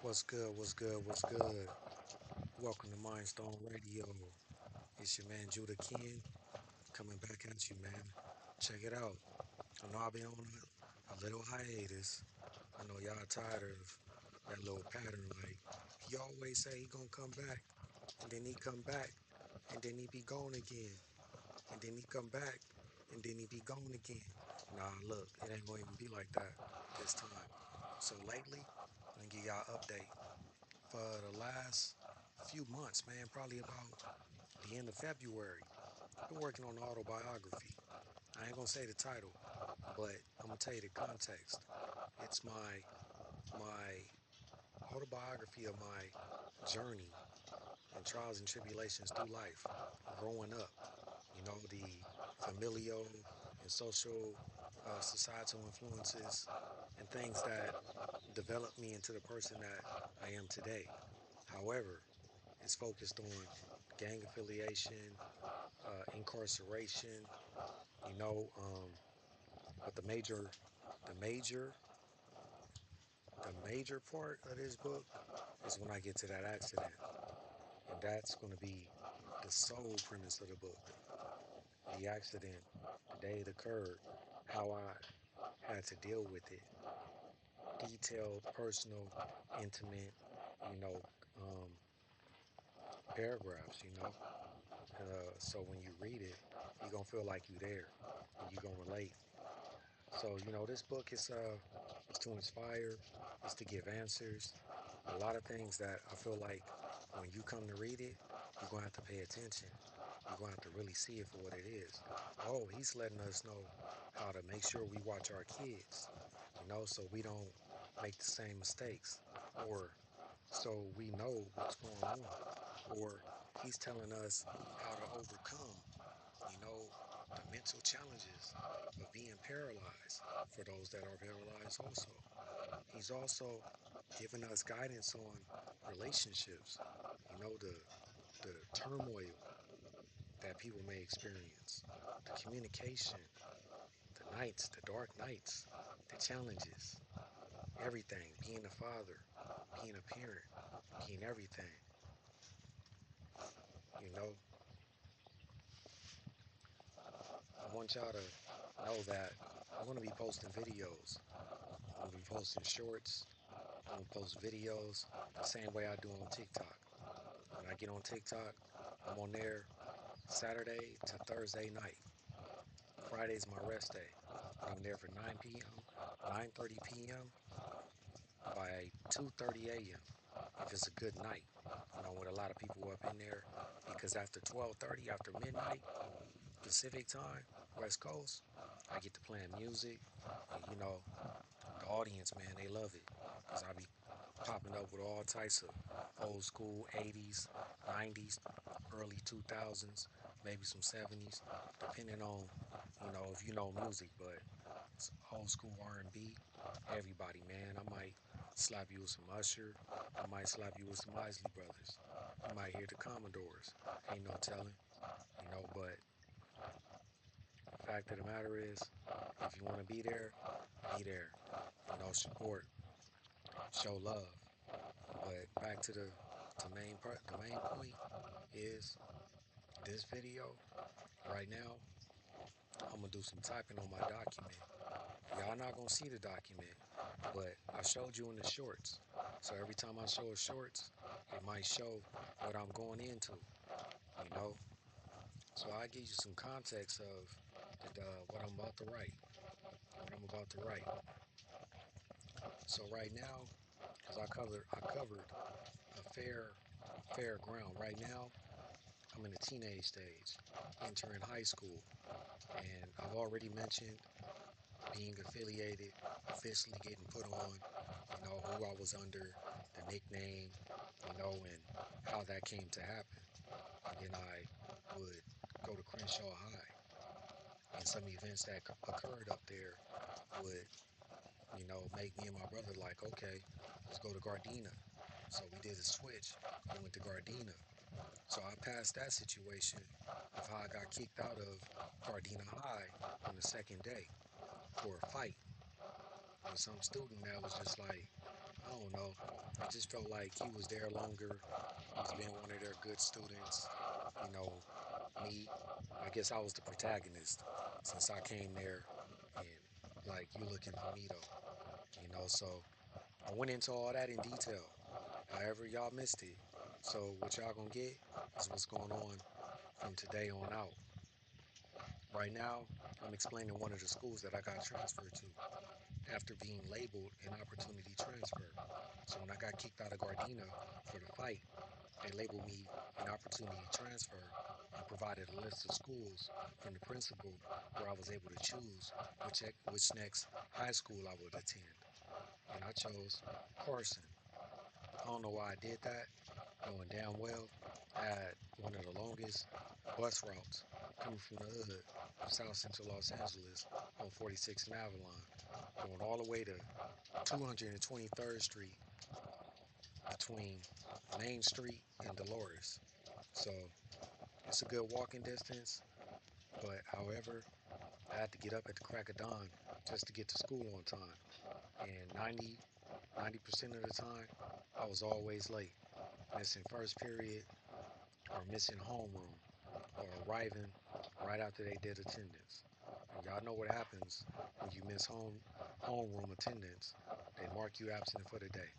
What's good? What's good? What's good? Welcome to Mindstone Radio. It's your man Judah Ken coming back at you, man. Check it out. I know I've been on a little hiatus. I know y'all tired of that little pattern. Like he always say he gonna come back, and then he come back, and then he be gone again, and then he come back, and then he be gone again. Nah, look, it ain't gonna even be like that this time. So lately, I'm gonna give y'all an update. For the last few months, man, probably about the end of February. I've been working on the autobiography. I ain't gonna say the title, but I'm gonna tell you the context. It's my autobiography of my journey and trials and tribulations through life, growing up. You know, the familial and social, societal influences and things that developed me into the person that I am today. However, it's focused on gang affiliation, incarceration, you know, but the major, the major part of this book is when I get to that accident. And that's going to be the sole premise of the book. The accident, the day it occurred, how I had to deal with it. Detailed, personal, intimate, you know, um, paragraphs, you know. So when you read it, you're going to feel like you're there and you're going to relate. So, you know, this book is to inspire, is to give answers. A lot of things that I feel like when you come to read it, you're going to have to pay attention. You're going to have to really see it for what it is. Oh, he's letting us know how to make sure we watch our kids, you know, so we don't make the same mistakes, or so we know what's going on, or he's telling us how to overcome, you know, the mental challenges of being paralyzed for those that are paralyzed also. He's also giving us guidance on relationships, you know, the turmoil that people may experience, the communication, the nights, the dark nights, the challenges, everything, being a father, being a parent, being everything, you know. I want y'all to know that I'm going to be posting videos. I'm going to be posting shorts. I'm going to post videos the same way I do on TikTok. When I get on TikTok, I'm on there Saturday to Thursday night. Friday's my rest day. I'm there for 9 p.m., 9:30 p.m. by 2:30 a.m. if it's a good night. You know, with a lot of people up in there, because after 12:30, after midnight Pacific time, West Coast, I get to playing music. And, you know, the audience, man, they love it because I be popping up with all types of old school 80s, 90s, early 2000s, maybe some 70s, depending on, you know, if you know music, but it's old school R&B, everybody, man. I might slap you with some Usher. I might slap you with some Isley Brothers. You might hear the Commodores. Ain't no telling, you know, but the fact of the matter is, if you want to be there, you know, support, show love. But back to the main part, the main point is this video right now. I'm gonna do some typing on my document. Y'all not gonna see the document, but I showed you in the shorts. So every time I show a shorts, it might show what I'm going into, you know. So I give you some context of what I'm about to write. What I'm about to write. So right now, because I covered a fair ground. Right now, I'm in the teenage stage, entering high school, and I've already mentioned being affiliated, officially getting put on, you know, who I was under, the nickname, you know, and how that came to happen. And then I would go to Crenshaw High, and some events that occurred up there would, you know, make me and my brother like, okay, let's go to Gardena. So we did a switch and went to Gardena. So I passed that situation of how I got kicked out of Gardena High on the second day for a fight with some student that was just like, I don't know, I just felt like he was there longer. He's been one of their good students. You know, me, I guess I was the protagonist since I came there, and like you looking for me though. So I went into all that in detail. However, y'all missed it. So what y'all gonna get is what's going on from today on out. Right now, I'm explaining one of the schools that I got transferred to after being labeled an opportunity transfer. So when I got kicked out of Gardena for the fight, they labeled me an opportunity transfer and provided a list of schools from the principal where I was able to choose which next high school I would attend. And I chose Carson. I don't know why I did that, knowing damn well I had one of the longest bus routes coming from the hood of South Central Los Angeles on 46th and Avalon, going all the way to 223rd Street between Main Street and Dolores. So it's a good walking distance, but however, I had to get up at the crack of dawn just to get to school on time. And 90% of the time, I was always late, missing first period or missing homeroom or arriving right after they did attendance. And y'all know what happens when you miss homeroom attendance. They mark you absent for the day.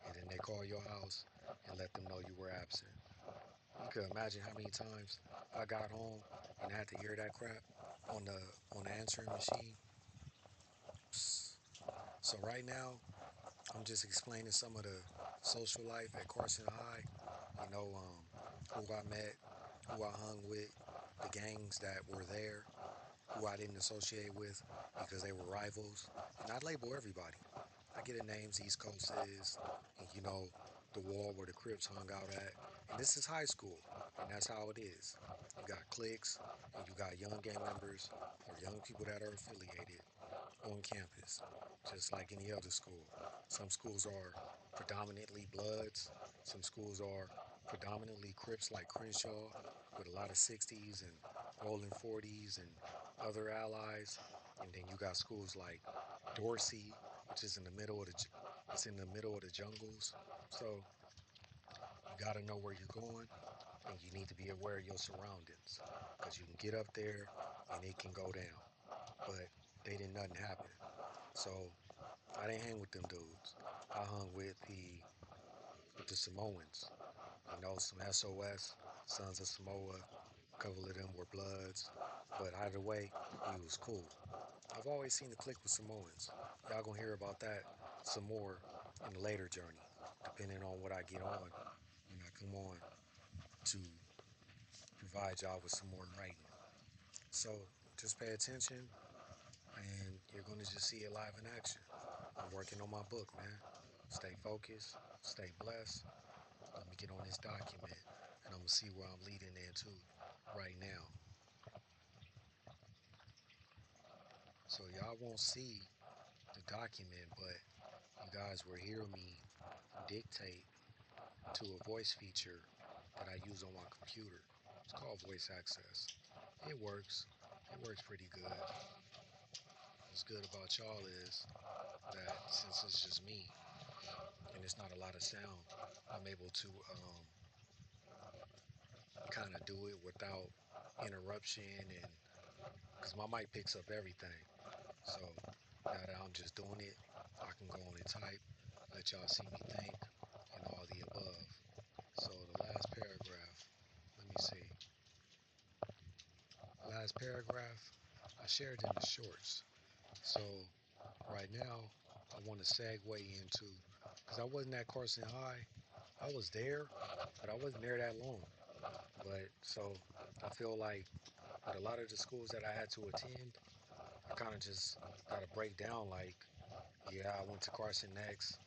And then they call your house and let them know you were absent. You could imagine how many times I got home and had to hear that crap on the answering machine. Psst. So right now, I'm just explaining some of the social life at Carson High. Who I met, who I hung with, the gangs that were there, who I didn't associate with because they were rivals. And I label everybody. I get the names East Coast is, and the wall where the Crips hung out at. And this is high school, and that's how it is. You got cliques, and you got young gang members or young people that are affiliated on campus, just like any other school. Some schools are predominantly Bloods, some schools are predominantly Crips like Crenshaw with a lot of 60s and rolling 40s and other allies. And then you got schools like Dorsey, which is in the middle of it's in the middle of the jungles. So you got to know where you're going, and you need to be aware of your surroundings because you can get up there and it can go down. But they didn't nothing happen. So I didn't hang with them dudes. I hung with the Samoans. Some SOS, Sons of Samoa. A couple of them were Bloods. But either way, we was cool. I've always seen the click with Samoans. Y'all gonna hear about that some more in the later journey, depending on what I get on when I come on to provide y'all with some more writing. So just pay attention and you're gonna just see it live in action. I'm working on my book, man. Stay focused, stay blessed. Let me get on this document and I'm gonna see where I'm leading into right now. So y'all won't see the document, but you guys will hear me dictate to a voice feature that I use on my computer. It's called voice access. It works. It works pretty good. What's good about y'all is that since it's just me and it's not a lot of sound, I'm able to kind of do it without interruption and because my mic picks up everything. So now that I'm just doing it, I can go on and type, let y'all see me think, and all the above. So the last paragraph, let me see. Last paragraph, I shared in the shorts. So right now, I want to segue into, because I wasn't at Carson High. I was there, but I wasn't there that long. But so I feel like with a lot of the schools that I had to attend, I kind of just got to break down like, yeah, I went to Carson next.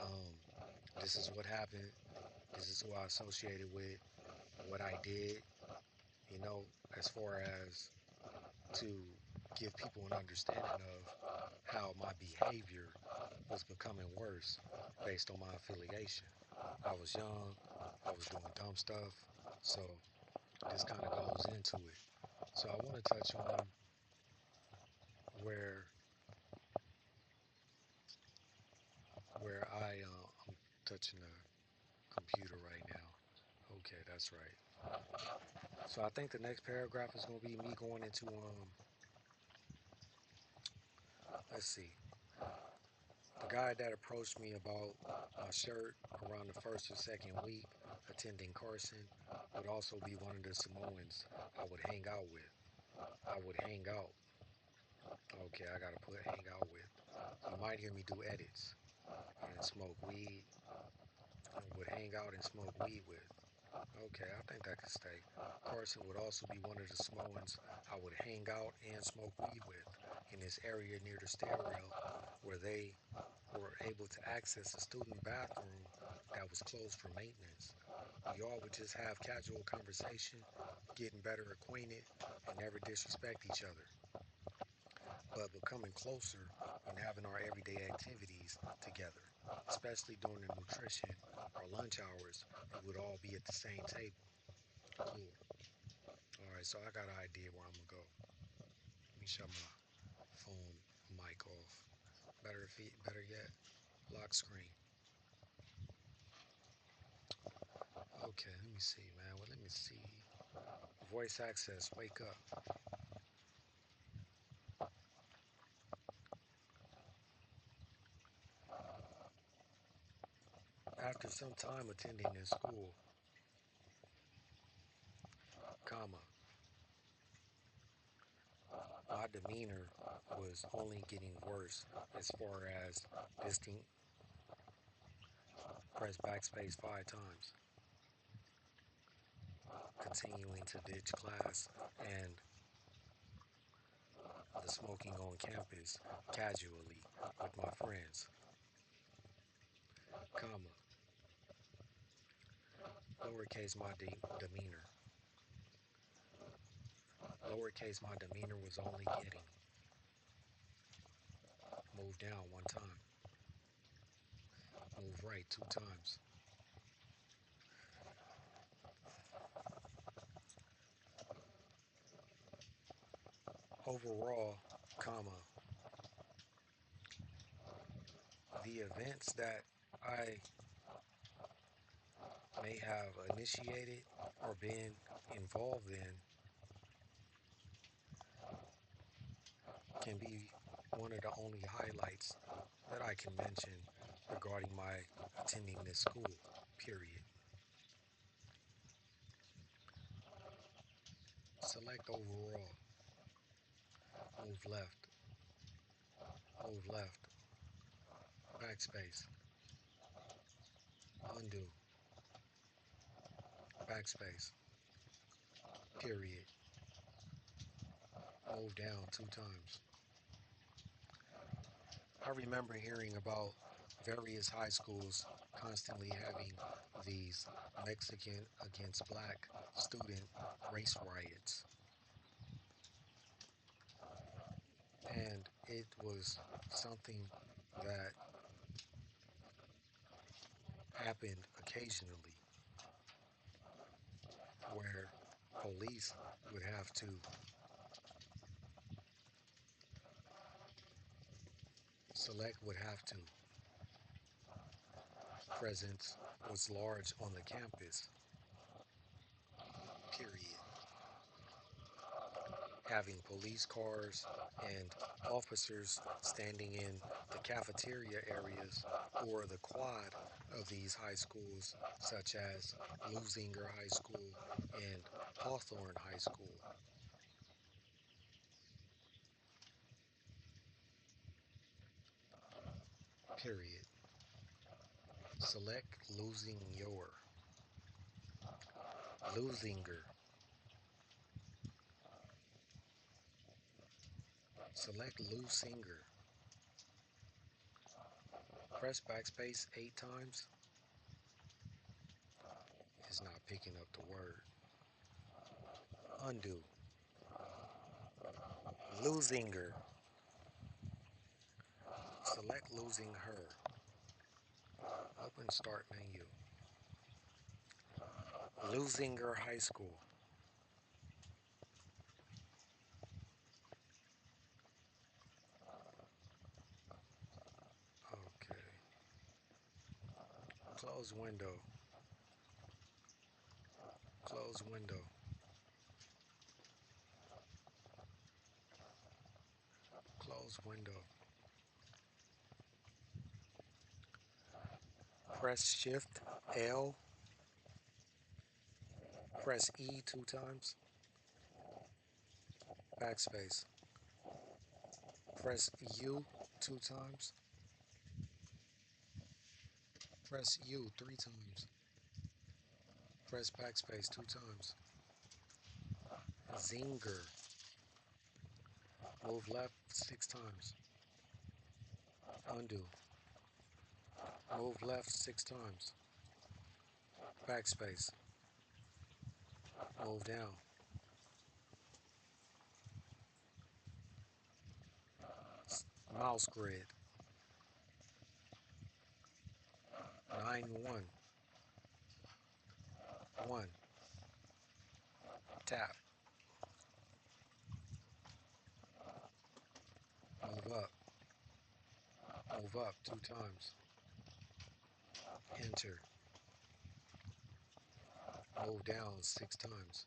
Um, this is what happened. This is who I associated with, what I did, you know, as far as to give people an understanding of how my behavior was becoming worse based on my affiliation. I was young, I was doing dumb stuff, so this kind of goes into it. So I want to touch on where where I touching the computer right now. Okay, that's right. So I think the next paragraph is going to be me going into let's see. The guy that approached me about my shirt around the first or second week attending Carson would also be one of the Samoans I would hang out with. I would hang out. Okay, I gotta put hang out with. You might hear me do edits and smoke weed. Would hang out and smoke weed with. Okay, I think that could stay. Carson would also be one of the Samoans I would hang out and smoke weed with in this area near the stairwell where they were able to access a student bathroom that was closed for maintenance. We all would just have casual conversation, getting better acquainted, and never disrespect each other. But becoming closer and having our everyday activities together, especially during the nutrition or lunch hours, we would all be at the same table. Cool. All right, so I got an idea where I'm gonna go. Let me shut my phone mic off. Better yet, lock screen. Okay, let me see, man. Well, let me see. Voice access, wake up. After some time attending this school, comma, my demeanor was only getting worse as far as distinct. Press backspace 5 times, continuing to ditch class and the smoking on campus casually with my friends, comma, lowercase my demeanor. Lowercase my demeanor was only getting. Move down 1 time, move right 2 times. Overall, comma, the events that I may have initiated or been involved in can be one of the only highlights that I can mention regarding my attending this school, period. Select overall, move left, move left, backspace, undo, backspace, period, move down 2 times. I remember hearing about various high schools constantly having these Mexican against black student race riots. And it was something that happened occasionally where police would have to, select would have to, presence was large on the campus, period. Having police cars and officers standing in the cafeteria areas or the quad of these high schools, such as Lusinger High School and Hawthorne High School, period. Select losing your. Lusinger. Select Lusinger. Press backspace 8 times. It's not picking up the word. Undo. Lusinger. Select losing her. Open start menu. Lusinger High School. Okay. close window, close window, close window. Press Shift L, press E 2 times, backspace. Press U 2 times, press U 3 times, press backspace 2 times. Zinger, move left 6 times. Undo, move left 6 times. Backspace, move down. Mouse grid, 9 1 1. Tap, move up 2 times. Enter, move down 6 times.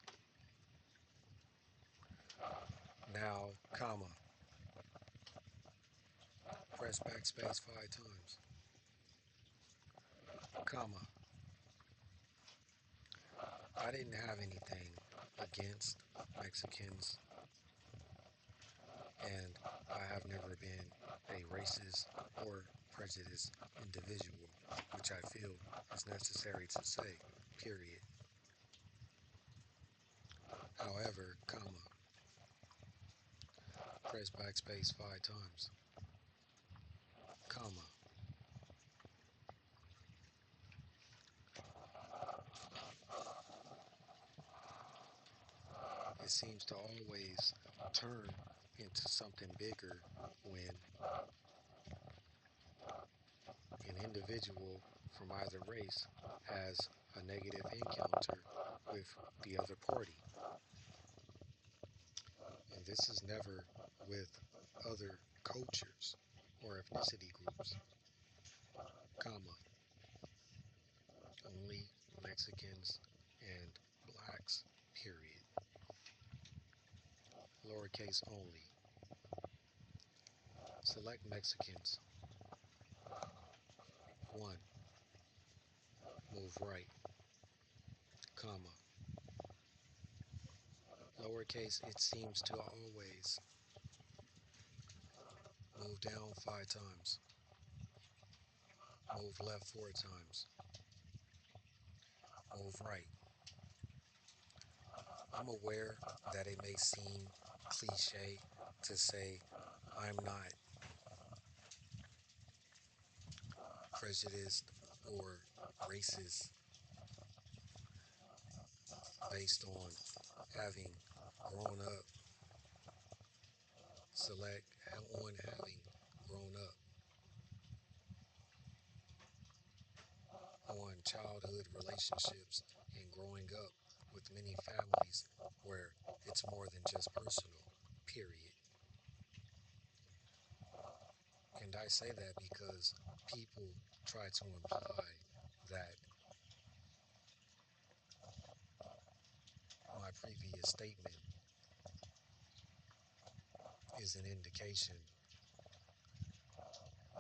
Now, comma, press backspace 5 times. Comma, I didn't have anything against Mexicans, and I have never been a racist or prejudiced individual, which I feel is necessary to say, period. However, comma, press backspace 5 times. Comma, it seems to always turn into something bigger when an individual from either race has a negative encounter with the other party. And this is never with other cultures or ethnicity groups, comma, only Mexicans and blacks, period. Lowercase only. Select Mexicans. 1. Move right, comma. Lowercase, it seems to always move down 5 times. Move left 4 times. Move right. I'm aware that it may seem cliche to say I'm not prejudiced or racist based on having grown up, select on having grown up on childhood relationships and growing up with many families where it's more than just personal, period. And I say that because people try to imply that my previous statement is an indication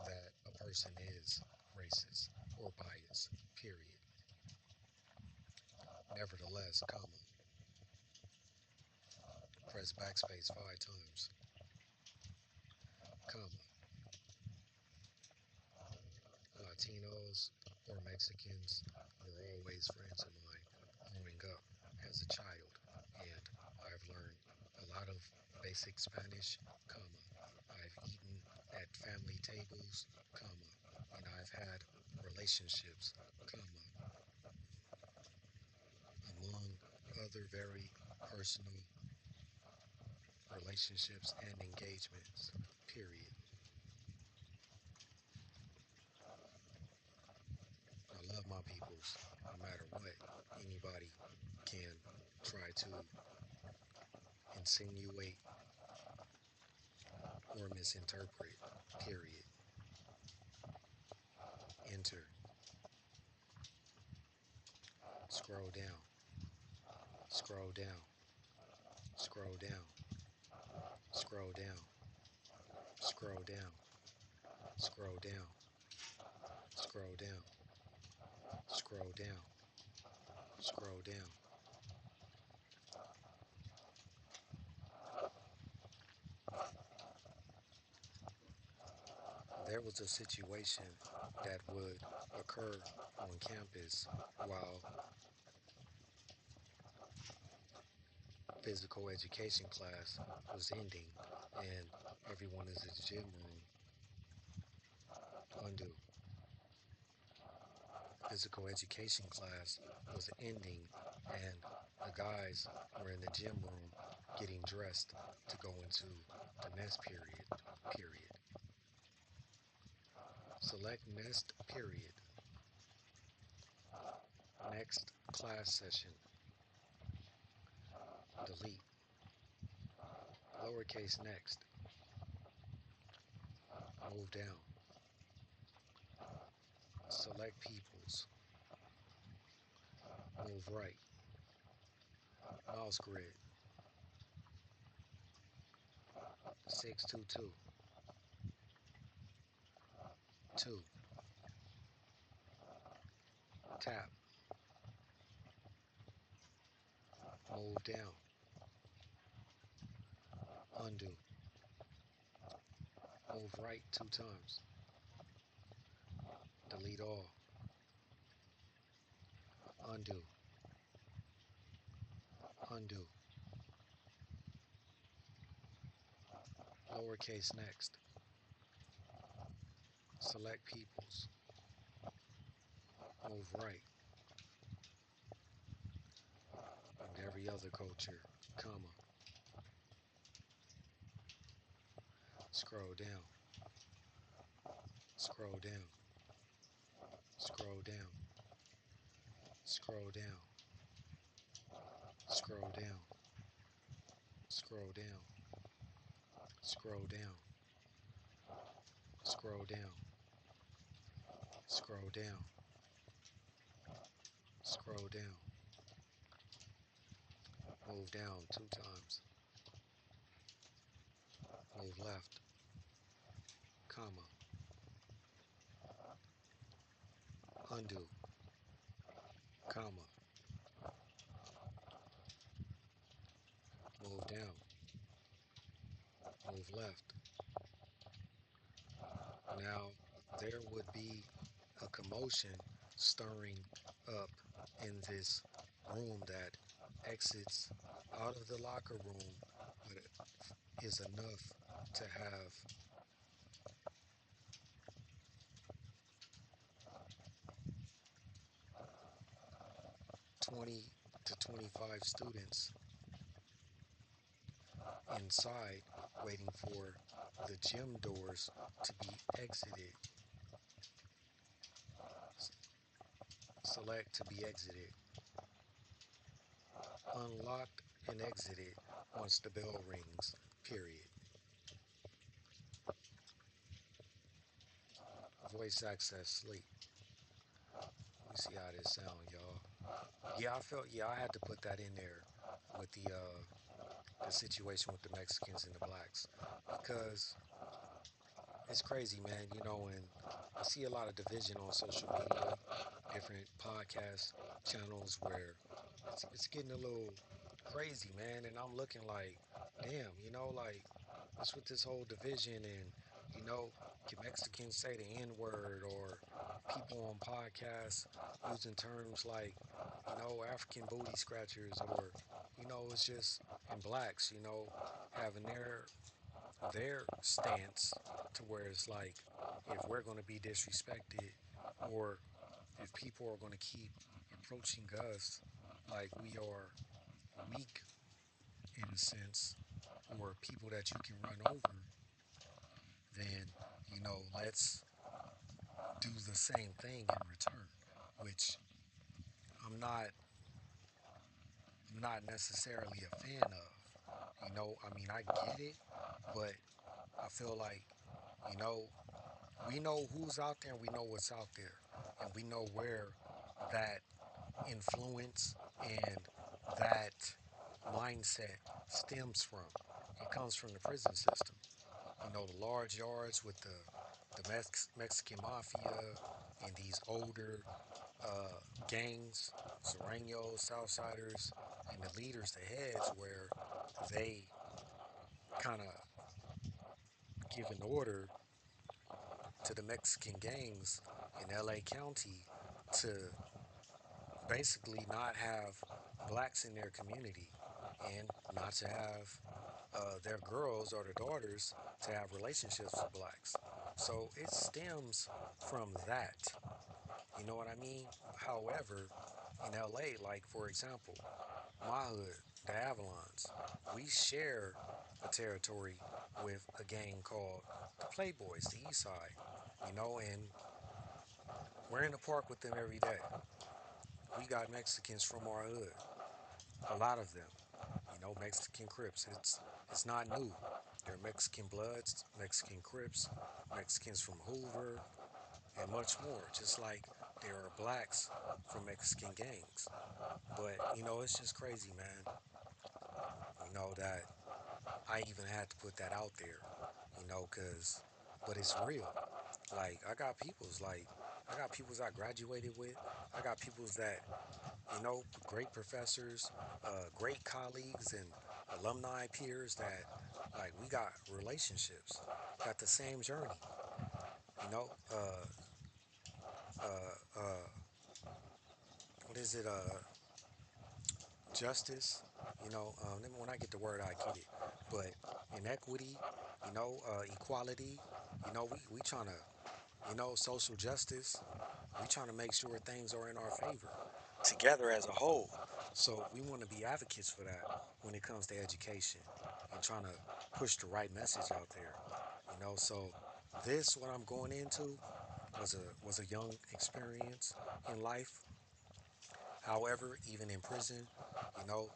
that a person is racist or biased, period. Nevertheless, comma, press backspace 5 times, comma, Latinos or Mexicans were always friends of mine growing up as a child, and I've learned a lot of basic Spanish, comma, I've eaten at family tables, comma, and I've had relationships, comma, among other very personal relationships and engagements, period. I love my peoples, no matter what anybody can try to insinuate or misinterpret, period. Enter. scroll down, scroll down, scroll down, scroll down, scroll down, scroll down, scroll down, scroll down, scroll down. There was a situation that would occur on campus while physical education class was ending and everyone is in the gym room. Undo. Physical education class was ending and the guys were in the gym room getting dressed to go into the next period. Period. Select next period. Next class session. Delete. Lowercase next. Move down. Select peoples. Move right. Mouse grid. 622. 2. Tap. Move down. Undo. Move right 2 times. Delete all. Undo. Undo. Lowercase next. Select peoples. Move right. And every other culture, comma. Scroll down. Scroll down. Scroll down. Scroll down. Scroll down. Scroll down. Scroll down. Scroll down. Scroll down. Scroll down. Move down 2 times. Move left, comma. Undo, comma. Move down. Move left. Now, there would be a commotion stirring up in this room that exits out of the locker room, but it is enough to have 20 to 25 students inside waiting for the gym doors to be exited. Select to be exited. Unlocked and exited once the bell rings, period. Voice access sleep. Let me see how this sound, y'all. Yeah, I had to put that in there with the situation with the Mexicans and the blacks because it's crazy, man. And I see a lot of division on social media, different podcast channels where it's getting a little crazy, man. And I'm looking like, damn, like what's with this whole division? And can Mexicans say the N word or people on podcasts using terms like, African booty scratchers or, it's just and blacks, having their stance to where it's like if we're going to be disrespected or if people are going to keep approaching us like we are weak in a sense or people that you can run over, then let's do the same thing in return, which I'm not necessarily a fan of. I mean, I get it, but I feel like you know we know who's out there and we know what's out there and we know where that influence and that mindset stems from. It comes from the prison system. You know, the large yards with the Mexican mafia and these older gangs, Sureños, Southsiders, and the leaders, the heads, where they kind of give an order to the Mexican gangs in LA County to basically not have blacks in their community and not to have their girls or their daughters to have relationships with blacks. So it stems from that. You know what I mean? However, in LA, like for example, my hood, the Avalons, we share a territory with a gang called the Playboys, the East Side. You know, and we're in the park with them every day. We got Mexicans from our hood, a lot of them. You know, Mexican Crips. It's not new. There are Mexican Bloods, Mexican Crips, Mexicans from Hoover, and much more. Just like there are blacks from Mexican gangs. But you know, it's just crazy, man. You know that I even had to put that out there. You know, cause, but it's real. Like I got peoples I graduated with. I got peoples that you know, great professors, great colleagues, and alumni peers that, like, we got relationships, got the same journey, you know. Uh, uh, what is it? Justice, you know. Then when I get the word, I get it. But inequity, you know, equality, you know, we trying to, you know, social justice. We trying to make sure things are in our favor together as a whole. So we want to be advocates for that when it comes to education and trying to push the right message out there. You know, so this what I'm going into was a young experience in life. However, even in prison, you know,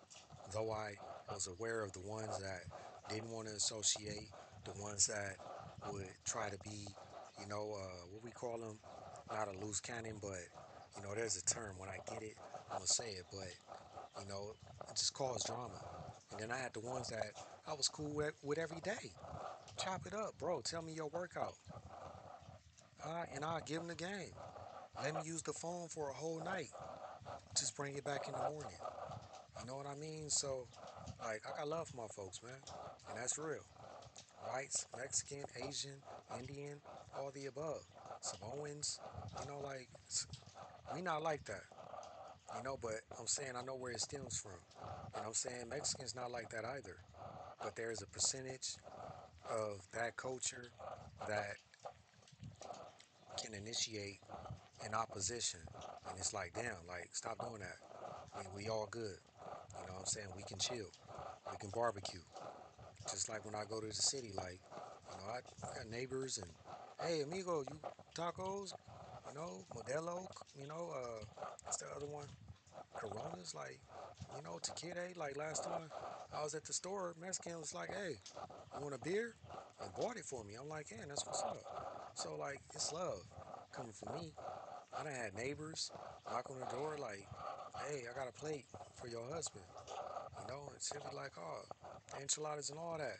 though I was aware of the ones that didn't want to associate, the ones that would try to be, you know, what we call them, not a loose cannon, but, you know, there's a term. When I get it, I'm going to say it, but, you know, it just caused drama. And then I had the ones that I was cool with every day. Chop it up, bro. Tell me your workout. And I'll give them the game. Let me use the phone for a whole night. Just bring it back in the morning. You know what I mean? So, like, I got love for my folks, man. And that's real. Whites, Mexican, Asian, Indian, all the above. Samoans, you know, like, we not like that. You know, but I'm saying I know where it stems from. And I'm saying Mexicans not like that either. But there's a percentage of that culture that can initiate an opposition. And it's like, damn, like, stop doing that. We all good. You know what I'm saying? We can chill. We can barbecue. Just like when I go to the city, like, you know, I got neighbors and, hey, amigo, you tacos? You know, Modelo, you know, what's the other one? Coronas, like, you know, tequila. Like last time I was at the store, Mexican was like, hey, you want a beer? And bought it for me. I'm like, yeah, that's what's up. So, like, it's love coming from me. I done had neighbors knock on the door, like, hey, I got a plate for your husband. You know, and she'll be like, oh, enchiladas and all that.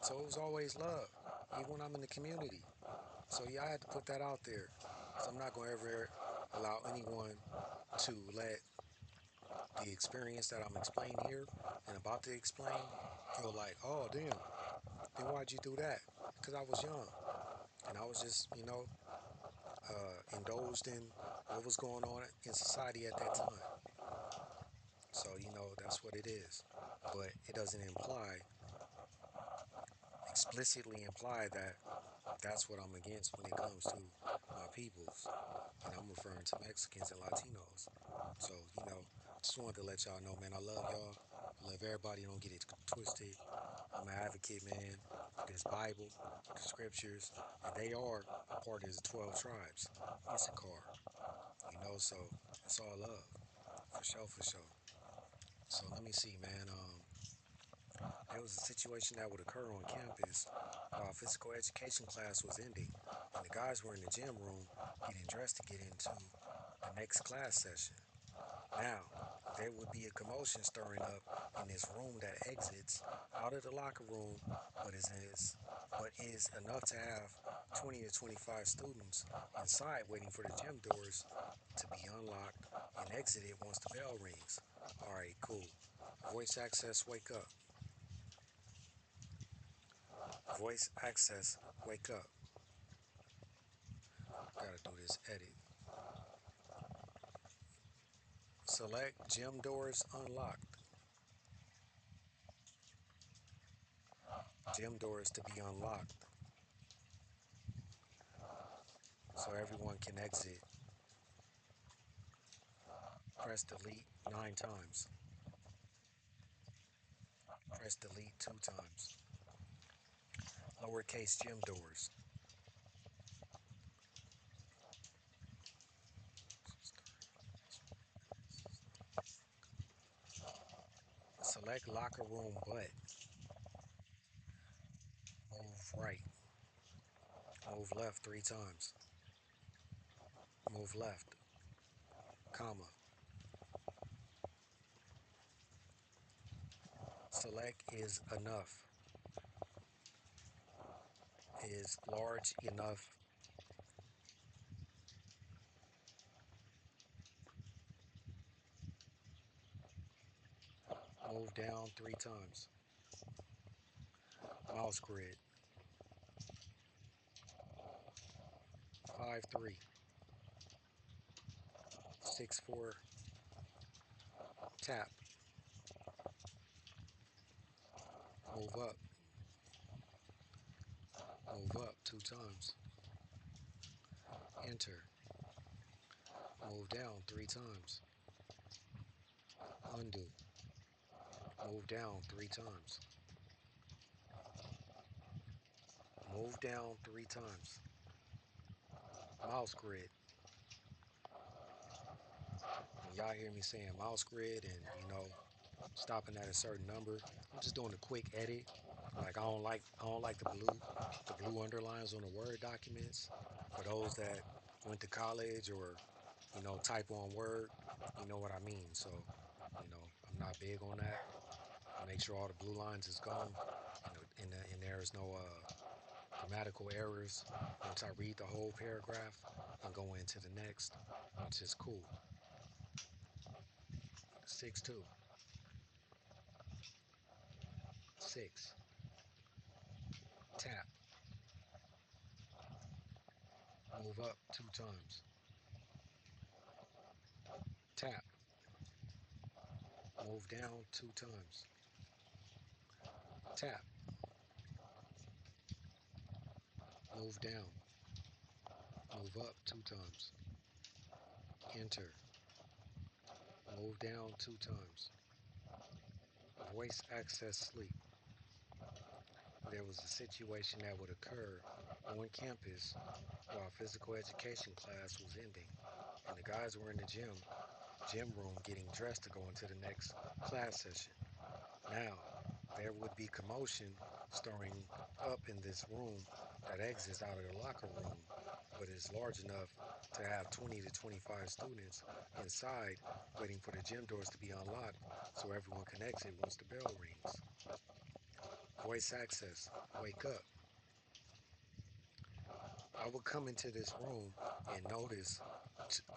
So it was always love, even when I'm in the community. So yeah, I had to put that out there. So I'm not going to ever allow anyone to let the experience that I'm explaining here and about to explain feel like, oh, damn, then why'd you do that? Because I was young and I was just, you know, indulged in what was going on in society at that time. So, you know, that's what it is. But it doesn't explicitly imply that that's what I'm against when it comes to my peoples. And I'm referring to Mexicans and Latinos. So, you know, just wanted to let y'all know, man, I love y'all. I love everybody. Don't get it twisted. I'm an advocate, man. This Bible, the scriptures, and they are a part of the 12 tribes. Issachar, you know, so it's all love. For sure, for sure. So let me see, man. There was a situation that would occur on campus while physical education class was ending, and the guys were in the gym room getting dressed to get into the next class session. Now, there would be a commotion stirring up in this room that exits out of the locker room, but is enough to have 20 to 25 students inside waiting for the gym doors to be unlocked and exited once the bell rings. All right, cool. Voice access, wake up. Voice access, wake up. Gotta do this edit. Select gym doors unlocked. Gym doors to be unlocked so everyone can exit. Press delete 9 times. Press delete 2 times. Lowercase gym doors. Select locker room but. Move right. Move left 3 times. Move left. Comma. Select is enough. Is large enough. Move down 3 times. Mouse grid. 5-3. 6-4. Tap. Move up. Move up 2 times. Enter. Move down 3 times. Undo. Move down 3 times. Move down 3 times. Mouse grid. And y'all hear me saying mouse grid and stopping at a certain number. I'm just doing a quick edit. Like I don't like the blue underlines on the Word documents. For those that went to college or type on Word, you know what I mean. So I'm not big on that. Make sure all the blue lines is gone, and there's no grammatical errors once I read the whole paragraph and go into the next, which is cool. 6-2. 6. Tap. Move up 2 times. Tap. Move down 2 times. Tap. Move down. Move up 2 times. Enter. Move down 2 times. Voice access sleep. There was a situation that would occur on campus while physical education class was ending, and the guys were in the gym room getting dressed to go into the next class session. Now, there would be commotion stirring up in this room that exits out of the locker room, but is large enough to have 20 to 25 students inside waiting for the gym doors to be unlocked so everyone can exit once the bell rings. Voice access, wake up. I would come into this room and notice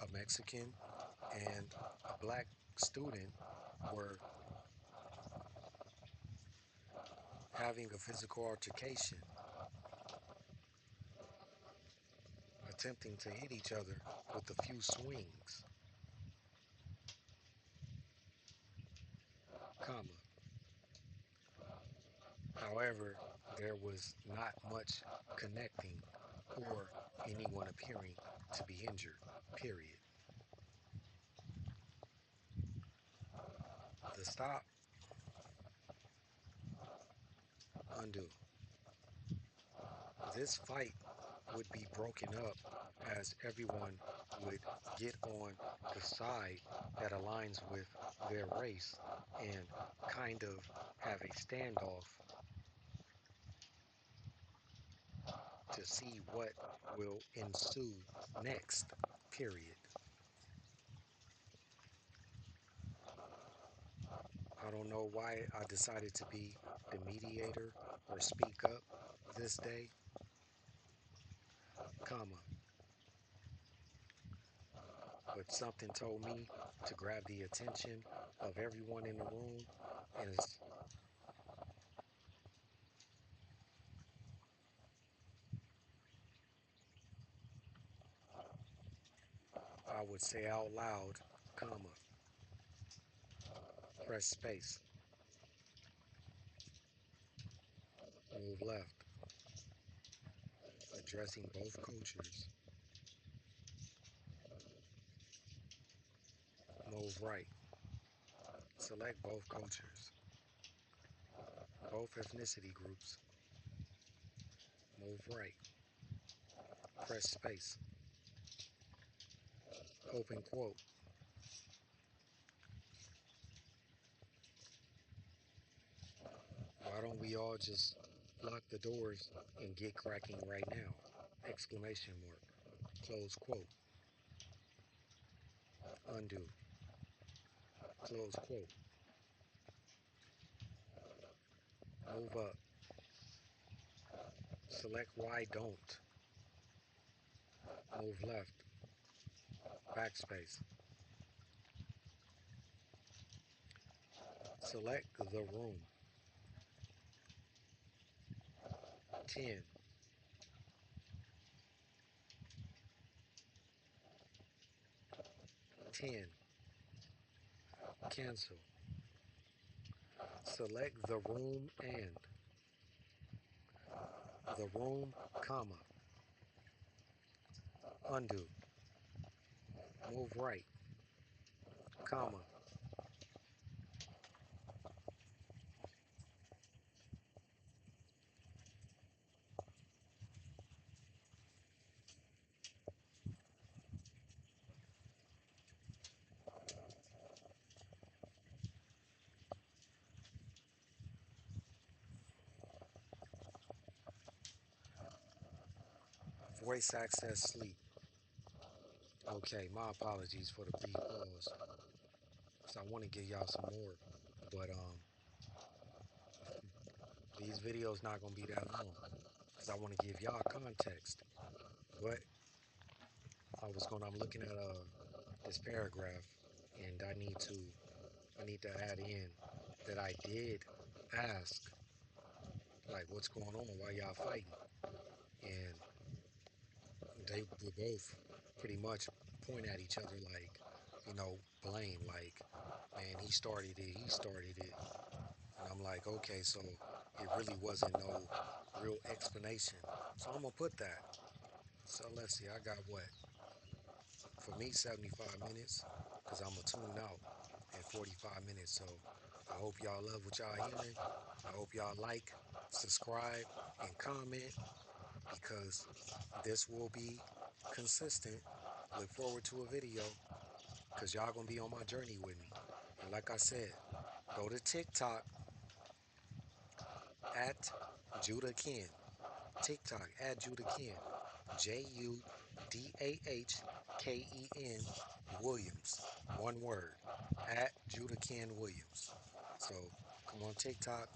a Mexican and a black student were having a physical altercation, attempting to hit each other with a few swings, comma. However, there was not much connecting or anyone appearing to be injured, period. The stop, undo. This fight would be broken up as everyone would get on the side that aligns with their race and kind of have a standoff to see what will ensue next, period. I don't know why I decided to be the mediator or speak up this day, comma, but something told me to grab the attention of everyone in the room, and I would say out loud, comma, press space, move left, addressing both cultures, move right, select both cultures, both ethnicity groups, move right, press space, open quote. Why don't we all just lock the doors and get cracking right now? Exclamation mark. Close quote. Undo. Close quote. Move up. Select why don't. Move left. Backspace. Select the room. 10. 10. Cancel. Select the room and the room, comma. Undo. Move right, comma. Voice access sleep. Okay, my apologies for the brief pause. So I want to give y'all some more, but these videos not gonna be that long because I want to give y'all context. But I'm looking at this paragraph, and I need to add in that I did ask, like, what's going on? Why y'all fighting? And they were both pretty much point at each other, like, blame, like, man, he started it, he started it. And I'm like, okay, so it really wasn't no real explanation. So I'm gonna put that. So let's see, I got what? For me, 75 minutes, because I'm gonna tune out at 45 minutes. So I hope y'all love what y'all hearing. I hope y'all like, subscribe, and comment because this will be consistent. Look forward to a video because y'all gonna be on my journey with me. And like I said, go to TikTok at Judah Ken. TikTok at Judah Ken. JUDAHKEN Williams. One word. At Judah Ken Williams. So come on TikTok,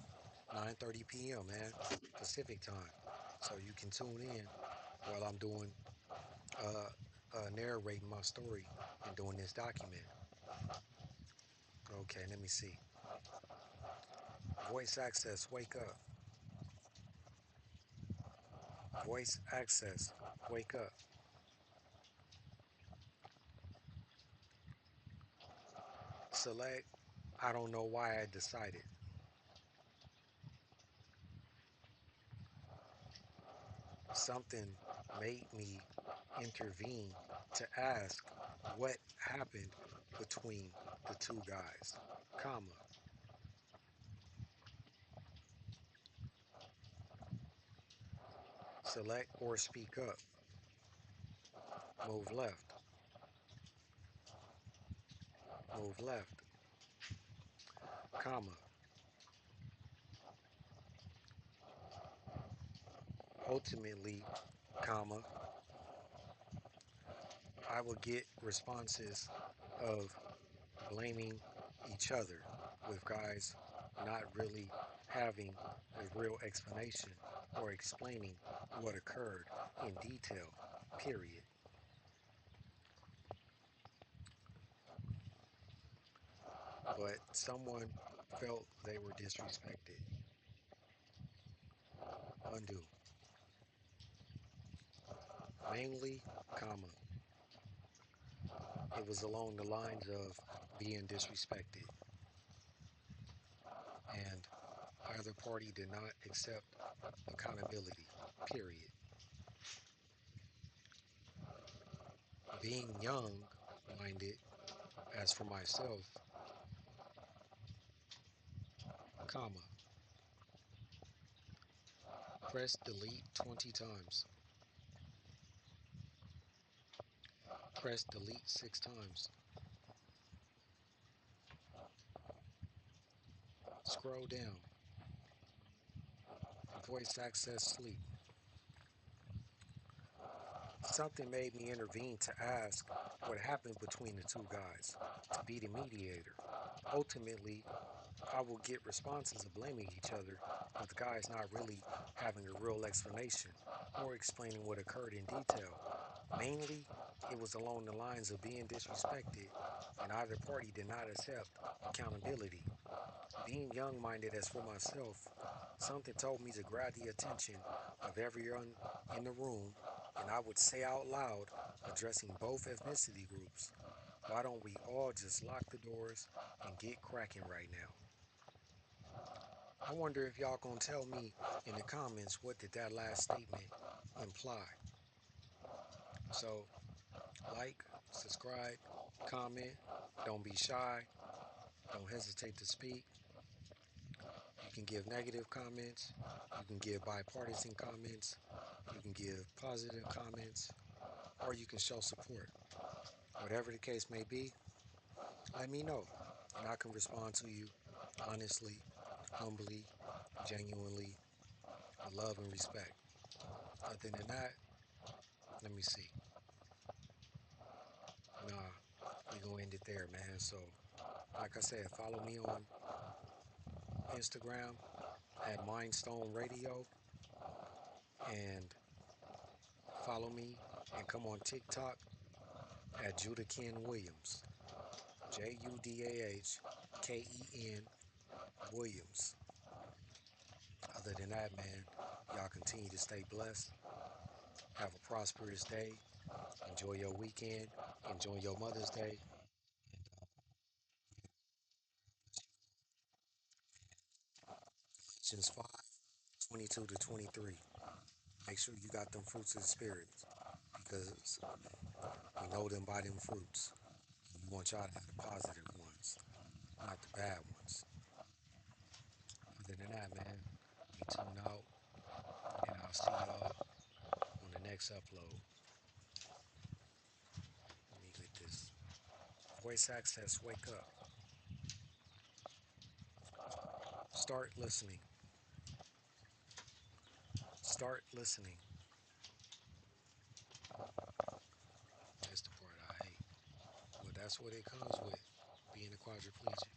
9:30 p.m. man, Pacific time. So you can tune in while I'm doing narrating my story and doing this document. Okay, let me see. Voice access, wake up. Voice access, wake up. Select, I don't know why I decided. Something made me intervene to ask what happened between the two guys, comma. Select or speak up. Move left. Move left, comma. Ultimately, comma, I will get responses of blaming each other. with guys not really having a real explanation or explaining what occurred in detail, period. But someone felt they were disrespected. Undo. Mainly, comma, it was along the lines of being disrespected, and either party did not accept accountability, period. Being young minded, as for myself, comma, press delete 20 times, press delete 6 times, scroll down, voice access sleep. Something made me intervene to ask what happened between the two guys, to be the mediator. Ultimately, I will get responses of blaming each other, with the guys not really having a real explanation or explaining what occurred in detail. Mainly, it was along the lines of being disrespected, and either party did not accept accountability. Being young minded as for myself, something told me to grab the attention of everyone in the room, and I would say out loud, addressing both ethnicity groups, why don't we all just lock the doors and get cracking right now? I wonder if y'all gonna tell me in the comments what did that last statement imply. So, like, subscribe, comment, don't be shy, don't hesitate to speak. You can give negative comments, you can give bipartisan comments, you can give positive comments, or you can show support. Whatever the case may be, let me know, and I can respond to you honestly, humbly, genuinely, with love and respect. Other than that, let me see. Nah, we gonna end it there, man. So, like I said, follow me on Instagram at Mindstone Radio, and follow me and come on TikTok at Judah Ken Williams, JUDAHKEN Williams. Other than that, man, y'all continue to stay blessed. Have a prosperous day. Enjoy your weekend. Enjoy your Mother's Day. Galatians 5:22 to 23. Make sure you got them fruits of the Spirit, because we know them by them fruits. We want y'all to have the positive ones, not the bad ones. Other than that, man, we tune out, and I'll see y'all on the next upload. Let me get this. Voice access, wake up. Start listening. Start listening. That's the part I hate. But that's what it comes with, being a quadriplegic.